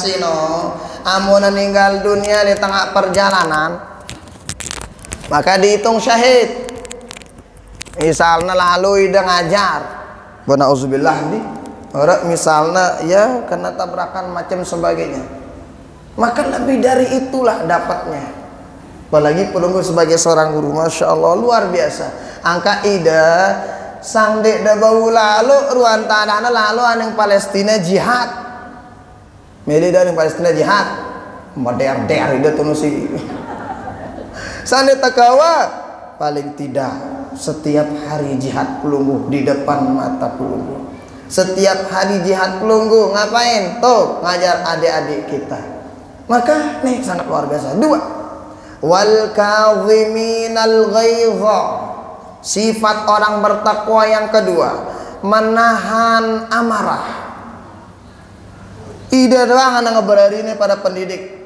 sino amun meninggal dunia di tengah perjalanan maka dihitung syahid. Misalnya lalu ida ngajar, benauzubillah di orang misalnya ya kena tabrakan macam sebagainya, maka lebih dari itulah dapatnya. Apalagi pelunggu sebagai seorang guru, masya Allah luar biasa. Angka ida sang dek dah bau lalu ruan tanah lalu aneng Palestina jihad, meli dari Palestina jihad, modern ida tuh si. Sang dek takawa paling tidak setiap hari jihad pelunggu di depan mata pelunggu. Setiap hari jihad pelunggu ngapain? Tuh ngajar adik-adik kita. Maka nih sangat luar biasa. Dua, wal kadhiminal ghaidha. Sifat orang bertakwa yang kedua, menahan amarah. Ida doang anak ngeberari ini pada pendidik.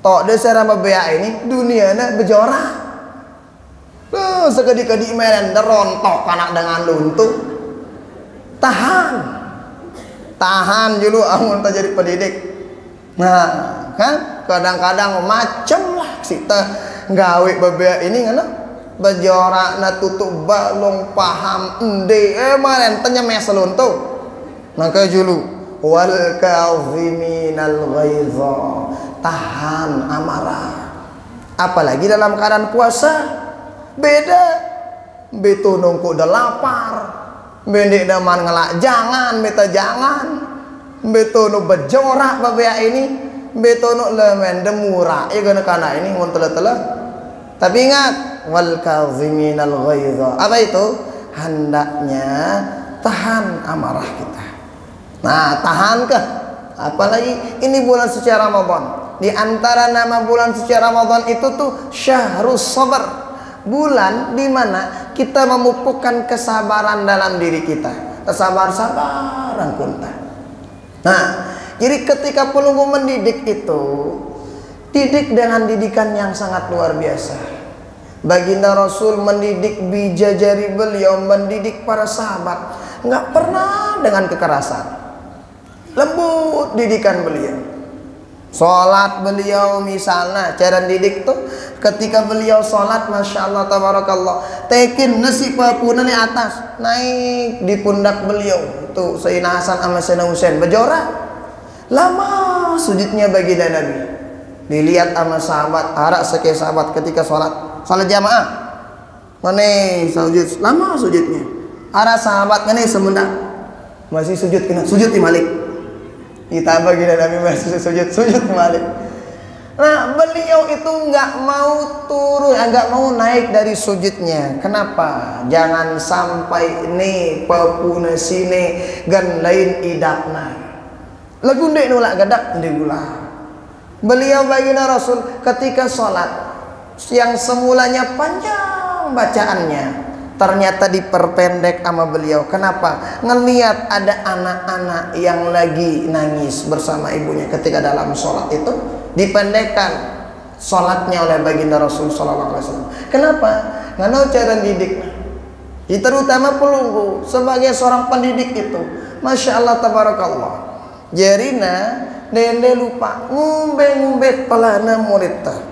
Tok dasar sama bea ini dunia na bejora. Sekedi-kedi meren rontok anak dengan luntur. Tahan dulu amun tak jadi pendidik. Nah kan kadang-kadang macem lah kita gawe bebea ini ngana bejora na tutup balong paham ende maren tanya meselun tuh maka julu wal kadhiminal ghaidha, tahan amarah. Apalagi dalam keadaan puasa beda, beto nungku udah lapar, bendek daman ngelak jangan, beta jangan, beto nu bejorak babea ini, beto nu lemen demura, ya karena ini ngontele-tele. Tapi ingat, wal kadhiminal ghaidha. Apa itu? Hendaknya tahan amarah kita. Nah, tahankah? Apalagi ini bulan suci Ramadan. Di antara nama bulan suci Ramadan itu tuh Syahrus Sabar. Bulan di mana kita memupukkan kesabaran dalam diri kita. Kesabar-sabaran kunta. Nah, jadi ketika pelunggu mendidik itu didik dengan didikan yang sangat luar biasa. Baginda Rasul mendidik bijajari beliau, mendidik para sahabat, nggak pernah dengan kekerasan. Lembut didikan beliau. Sholat beliau misalnya cara didik tuh ketika beliau sholat, masya Allah tabarakallah, tekin nasi papunan di atas naik di pundak beliau tuh Sayyidina Hasan sama Sayyidina Husain bejora lama sujudnya baginda Nabi. Dilihat sama sahabat, arak sekali sahabat ketika sholat jamaah, mana sujud lama sujudnya. Arak sahabat mana semendak masih sujud kena sujud di malik. Kita baginda Nabi masih sujud di malik. Nah beliau itu nggak mau turun, nggak mau naik dari sujudnya. Kenapa? Jangan sampai ini papuna sini gan lain idapna. Lagu ndek nolak gadak ndek gula. Beliau baginda Rasul ketika sholat yang semulanya panjang bacaannya ternyata diperpendek sama beliau. Kenapa? Ngelihat ada anak-anak yang lagi nangis bersama ibunya ketika dalam sholat itu dipendekkan sholatnya oleh baginda Rasul Sallallahu Alaihi Wasallam. Kenapa? Karena cara didik. Terutama pelunggu sebagai seorang pendidik itu, masya Allah tabarakallah. Jarina dende lupa ngumbe pelana muridnya.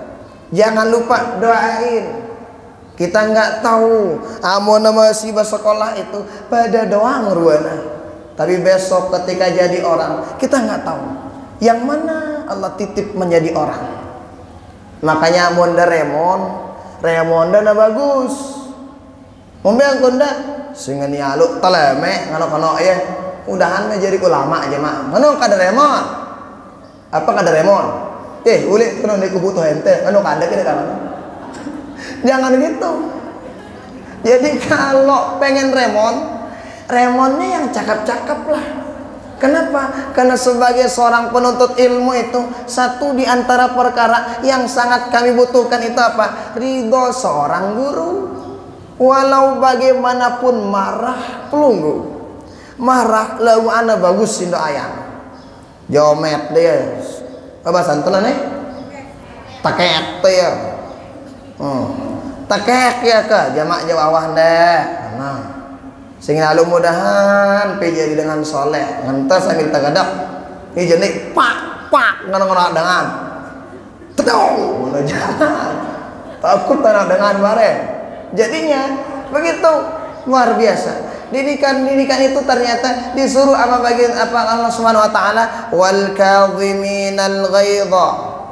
Jangan lupa doain. Kita nggak tahu amun masih sekolah itu pada doang ruana. Tapi besok ketika jadi orang kita nggak tahu yang mana Allah titip menjadi orang. Makanya amun Remon dana bagus. Ngombe angkunda sing nyalu teleme ngono-ngono ya. Mudahan menjadi ulama aja mah. Ngono kada Remon. Apa kada Remon? Ulit kono nek butuh ente, ngono kada kene kan. Jangan gitu. Jadi kalau pengen Remonnya yang cakep-cakep lah. Kenapa? Karena sebagai seorang penuntut ilmu itu satu di antara perkara yang sangat kami butuhkan itu apa? Ridho seorang guru. Walau bagaimanapun marah pelunggu. Marah lalu ana bagus sindo ayam. Jomet dia. Apa santunan Takek teh ya. Takek ya ke jamak jawawah deh. Nah, sehingga lalu mudahan jadi dengan soleh. Ngantar sambil tagadak. Ini jenis pak ngono dengan. Tedong, jangan. Takut tanah dengan bareng. Jadinya begitu luar biasa. Didikan itu ternyata disuruh apa bagian apa Allah Subhanahu wa taala, wal kadhiminal ghaidha.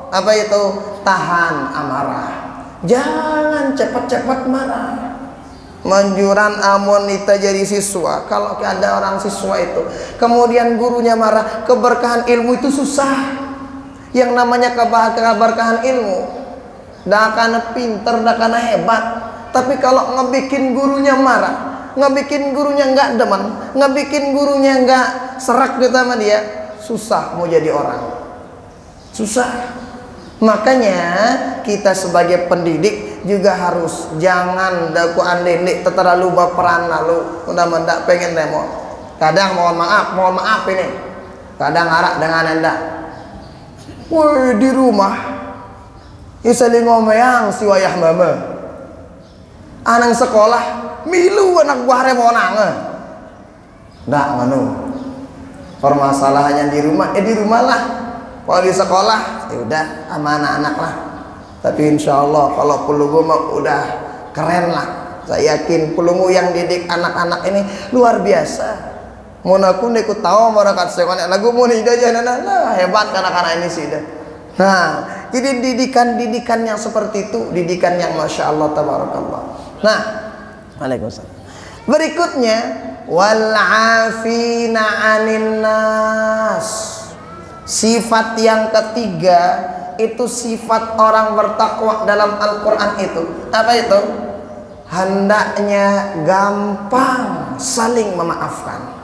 Apa itu? Tahan amarah. Jangan cepat-cepat marah. Manjuran amun kita jadi siswa, kalau ada orang siswa itu kemudian gurunya marah, keberkahan ilmu itu susah. Yang namanya keberkahan ilmu dah karena pinter, dah karena hebat. Tapi kalau ngebikin gurunya marah, ngebikin gurunya nggak demen, ngebikin gurunya nggak serak gitu sama dia, susah mau jadi orang, susah. Makanya kita sebagai pendidik juga harus jangan daku andelik terlalu baperan lalu udah mendak pengen demo. Kadang mohon maaf ini, kadang arak dengan anda. Woi di rumah isali ngomeyang si wayah mama anang sekolah milu anak buah mau nange nggak nganu permasalahannya di rumah lah. Kalau di sekolah ya udah sama anak-anak lah, tapi insya Allah kalau pelunggu udah keren lah. Saya yakin pelunggu yang didik anak-anak ini luar biasa. Mau aku nekut tahu mau rakat sekolah lagu mau nih aja nah hebat anak-anak ini sih dah. Nah jadi didikan yang seperti itu didikan yang masya Allah tabarakallah. Nah Waalaikumsalam. Berikutnya wal afina 'anin nas. Sifat yang ketiga itu sifat orang bertakwa dalam Al-Quran itu apa itu? Hendaknya gampang saling memaafkan.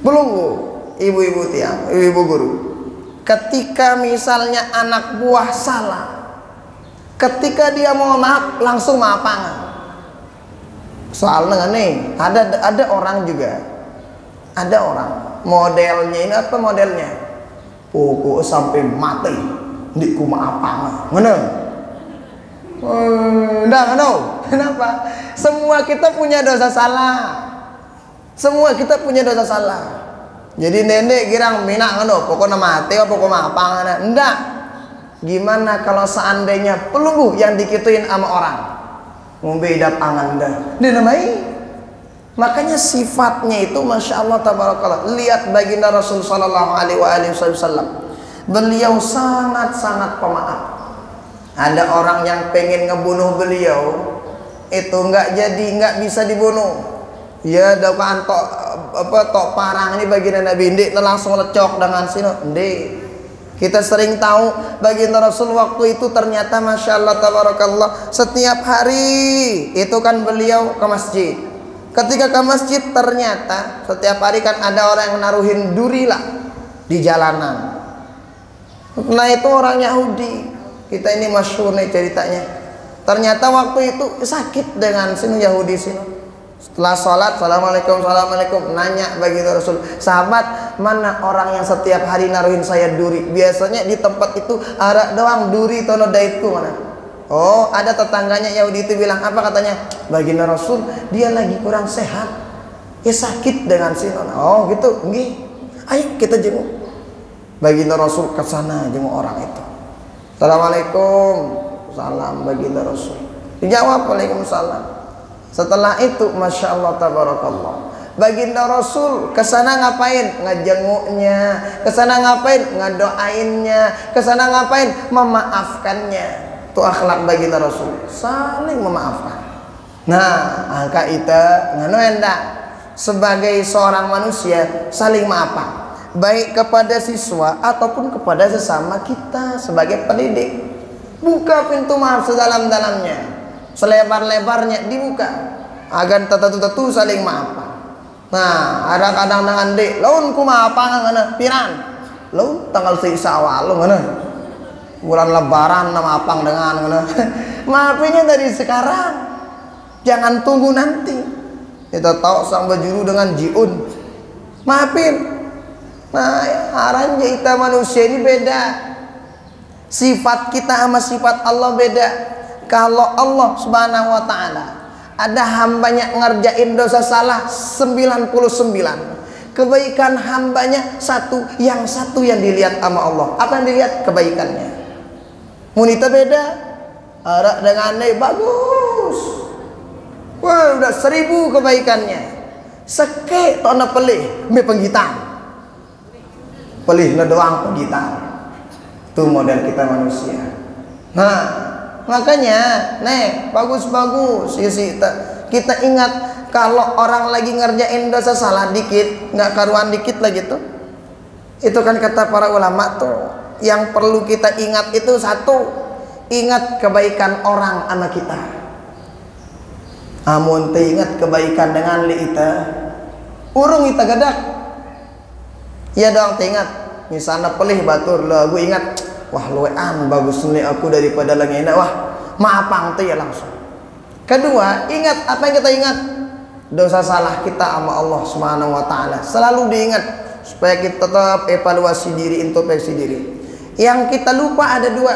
Belunggu ibu-ibu tiang, ibu-ibu guru, ketika misalnya anak buah salah, ketika dia mau maaf langsung maafan. Soalnya nih ada orang juga, ada orang modelnya ini apa modelnya? Pokok sampai mati di kuma apa mana? Kenapa? Semua kita punya dosa salah. Semua kita punya dosa salah. Jadi nenek girang minak ngono, pokoknya mati apa pokok apa ngana? Enggak. Gimana kalau seandainya pelunggu yang dikituin sama orang? Ngombe idap angan dah. Dia namai. Makanya sifatnya itu masya Allah tabarakallah. Lihat baginda Rasul sallallahu alaihi wasallam. Beliau sangat-sangat pemaaf. Ada orang yang pengen ngebunuh beliau, itu nggak bisa dibunuh. Ya dakwaan tok parang ini baginda Nabi ndik langsung lecok dengan sino ndik. Kita sering tahu baginda Rasul waktu itu ternyata masya Allah tabarakallah setiap hari itu kan beliau ke masjid. Ketika ke masjid ternyata setiap hari kan ada orang yang naruhin duri lah di jalanan. Nah itu orang Yahudi. Kita ini masyhur nih ceritanya. Ternyata waktu itu sakit dengan sini Yahudi sini. Setelah sholat, assalamualaikum, nanya baginda Rasul, sahabat mana orang yang setiap hari naruhin saya duri? Biasanya di tempat itu ada doang duri tono daitku mana? Oh, ada tetangganya Yahudi itu bilang apa katanya? Baginda Rasul, dia lagi kurang sehat. Ya sakit dengan sinon. Oh, gitu. Nggih. Ayo kita jenguk. Baginda Rasul ke sana jenguk orang itu. Assalamualaikum. Salam baginda Rasul. Dijawab Waalaikumsalam. Setelah itu masya Allah tabarakallah. Baginda Rasul ke sana ngapain? Ngejenguknya. Ke sana ngapain? Ngedoainnya. Ke sana ngapain? Memaafkannya. Itu akhlak baginda Rasul, saling memaafkan. Nah, angka ita ngano endak sebagai seorang manusia saling maafkan, baik kepada siswa ataupun kepada sesama kita sebagai pendidik. Buka pintu maaf sedalam-dalamnya, selebar-lebarnya dibuka agar tetu saling maafkan. Nah, ada kadang dengan dek, laun ku maafkan ngana piran, laun tanggal sisa awal ngana. Bulan lebaran nama apang dengan maafinya dari sekarang, jangan tunggu nanti. Kita tahu sang bajuru dengan jiun maafin. Nah arahnya kita manusia ini beda, sifat kita sama sifat Allah beda. Kalau Allah subhanahu wa ta'ala ada hambanya ngerjain dosa salah 99, Kebaikan hambanya satu yang dilihat sama Allah. Apa yang dilihat? Kebaikannya. Munita beda. Arak dengan bagus. Wah, udah 1000 kebaikannya. Seke tona pelih me penggitan. Pelih na doang penggitan. Itu model kita manusia. Nah, makanya bagus-bagus kita ingat kalau orang lagi ngerjain dosa salah dikit, nggak karuan dikit lah gitu. Itu kan kata para ulama tuh, yang perlu kita ingat itu satu, ingat kebaikan orang sama kita. Amun ingat kebaikan dengan kita, urung kita gadak. Ya dong, ingat. Misalnya pelih batur lah, gue ingat, wah luwean bagus nih aku daripada lagi enak, wah maafang tuh ya langsung. Kedua, ingat apa yang kita ingat? Dosa salah kita sama Allah Subhanahu wa taala. Selalu diingat supaya kita tetap evaluasi diri, introspeksi diri. Yang kita lupa ada dua.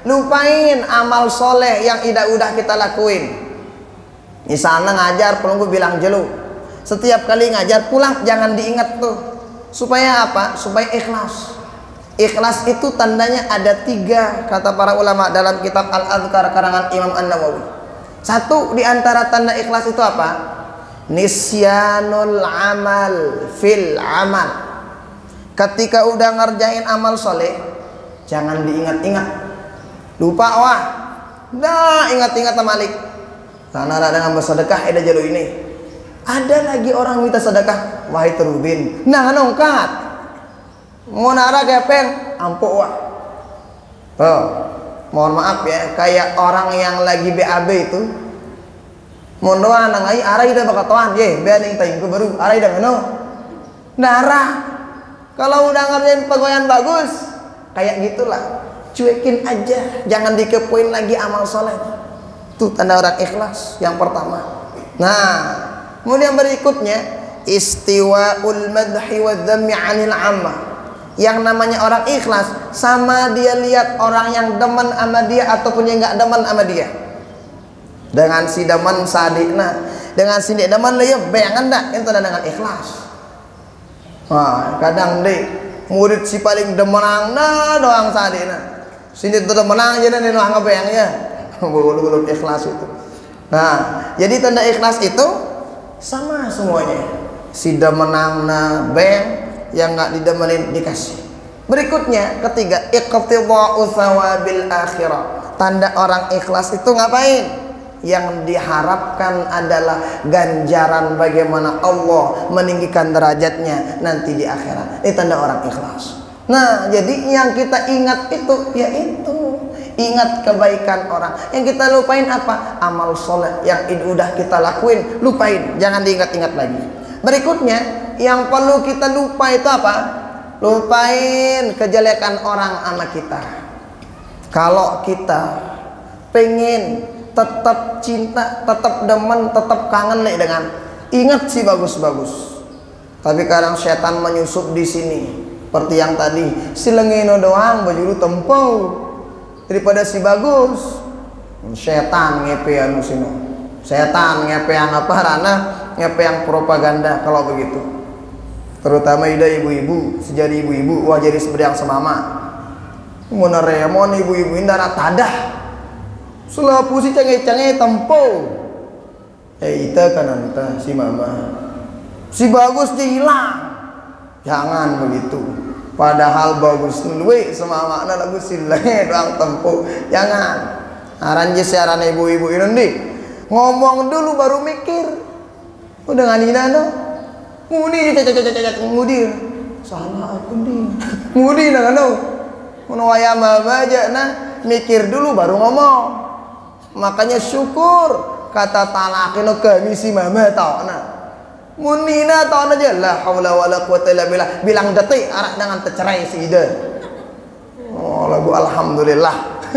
Lupain amal soleh yang udah kita lakuin. Misalnya ngajar, pelunggu bilang jelu. Setiap kali ngajar pulang jangan diingat tuh. Supaya apa? Supaya ikhlas. Ikhlas itu tandanya ada 3 kata para ulama dalam kitab Al-Adhkar karangan Imam An-Nawawi. Satu di antara tanda ikhlas itu apa? Nisyanul amal fil amal. Ketika udah ngerjain amal soleh, jangan diingat-ingat. Lupa wah. Dah ingat-ingat Malik. Karena ada dengan bersedekah ada jalur ini. Ada lagi orang minta sedekah, wahai terubin. Nah nongkat. Mau nara gepeng, ampuh wah. Oh, mohon maaf ya, kayak orang yang lagi BAB itu. Mohon doa nang ai arai dah bakatuan, ye, bean yang taingku baru arai dah meno. Nara. Kalau udah ngerjain pegoyan bagus, kayak gitulah. Cuekin aja, jangan dikepoin lagi amal soleh. Itu tanda orang ikhlas yang pertama. Nah, kemudian berikutnya istiwaul madhi wa dhammi 'anil 'amma. Yang namanya orang ikhlas sama dia lihat orang yang demen sama dia ataupun yang enggak demen sama dia. Dengan si demen sadikna, dengan si demen leuy beangan dah itu dengan ikhlas. Wah, kadang deh murid si paling demenangna doang sadikna. Sini tuh demenang jadi nu ngabeangnya. Bulu-bulu ikhlas itu. Nah, jadi tanda ikhlas itu sama semuanya. Si demenangna beng, yang nggak didemenin dikasih. Berikutnya ketiga, iqtida'u thawabil akhirah. Tanda orang ikhlas itu ngapain? Yang diharapkan adalah ganjaran bagaimana Allah meninggikan derajatnya nanti di akhirat. Ini tanda orang ikhlas. Nah, jadi yang kita ingat itu yaitu ingat kebaikan orang. Yang kita lupain apa? Amal soleh yang udah kita lakuin, lupain, jangan diingat-ingat lagi. Berikutnya, yang perlu kita lupa itu apa? Lupain kejelekan orang sama kita. Kalau kita pengen tetap cinta, tetap demen, tetap kangen dengan, ingat sih bagus-bagus. Tapi kadang setan menyusup di sini. Seperti yang tadi, si lengino doang baju tempau daripada si bagus. Setan ngepe anu sino. Setan ngepe yang apa rana, ngepe yang propaganda kalau begitu. Terutama ida ibu-ibu, sejadi ibu-ibu wah jadi sebedang semama. Mun remon ibu-ibu indara tadah. Selapu si cengai-cengai tempau. Ita kan anta si mama. Si bagus dihilang. Jangan begitu. Padahal bagus nulwe sama makna lagu sileh doang tempo. Jangan. Aran je siaran ibu-ibu ini ngomong dulu baru mikir. Udah nganina no. Ngudi cacat ngudi. Salah aku di. Ngudi nah no. Mun waya mama aja nah mikir dulu baru ngomong. Makanya syukur kata talakin kami si mama tau nah. Munina tahun aja la haula wala quwata illa billah, bilang detik arak dengan tercerai si ida. Oh lagu alhamdulillah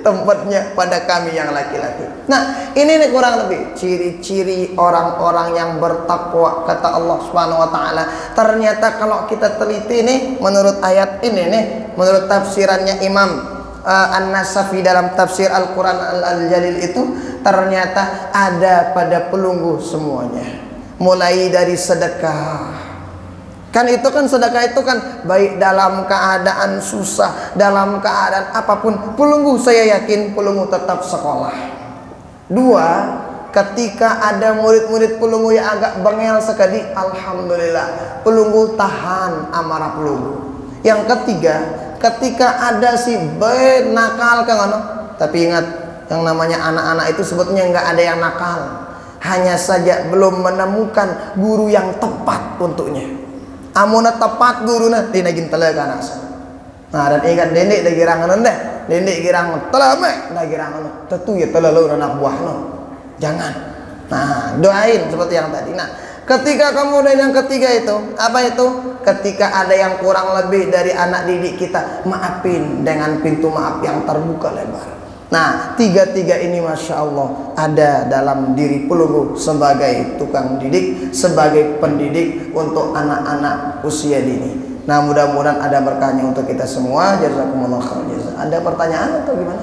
tempatnya pada kami yang laki-laki. Nah ini nih kurang lebih ciri-ciri orang-orang yang bertakwa kata Allah Subhanahu wa taala. Ternyata kalau kita teliti nih menurut ayat ini nih, menurut tafsirannya Imam An-Nasafi dalam tafsir Al-Quran Al-Jalil itu ternyata ada pada pelunggu semuanya. Mulai dari sedekah, Kan itu kan sedekah itu kan baik dalam keadaan susah, dalam keadaan apapun. Pelunggu saya yakin pelunggu tetap sekolah. Dua, ketika ada murid-murid pelunggu yang agak bengel sekali, alhamdulillah pelunggu tahan amarah pelunggu. Yang ketiga, ketika ada si nakal kan, tapi ingat yang namanya anak-anak itu sebetulnya nggak ada yang nakal, hanya saja belum menemukan guru yang tepat untuknya. Amuna tepat guruna dinagin talaga anak saya. Nah, dan ingat dendek dah girangan deh, dendek girang telame dah girangan tentu ya telalo anak buah no. Jangan. Nah, doain seperti yang tadi. Nah, ketika kemudian yang ketiga itu apa itu? Ketika ada yang kurang lebih dari anak didik kita, maafin dengan pintu maaf yang terbuka lebar. Nah, tiga-tiga ini Masya Allah ada dalam diri pelunggu sebagai tukang didik, sebagai pendidik untuk anak-anak usia dini. Nah, mudah-mudahan ada berkahnya untuk kita semua. Jazakumullah khairan. Ada pertanyaan atau gimana?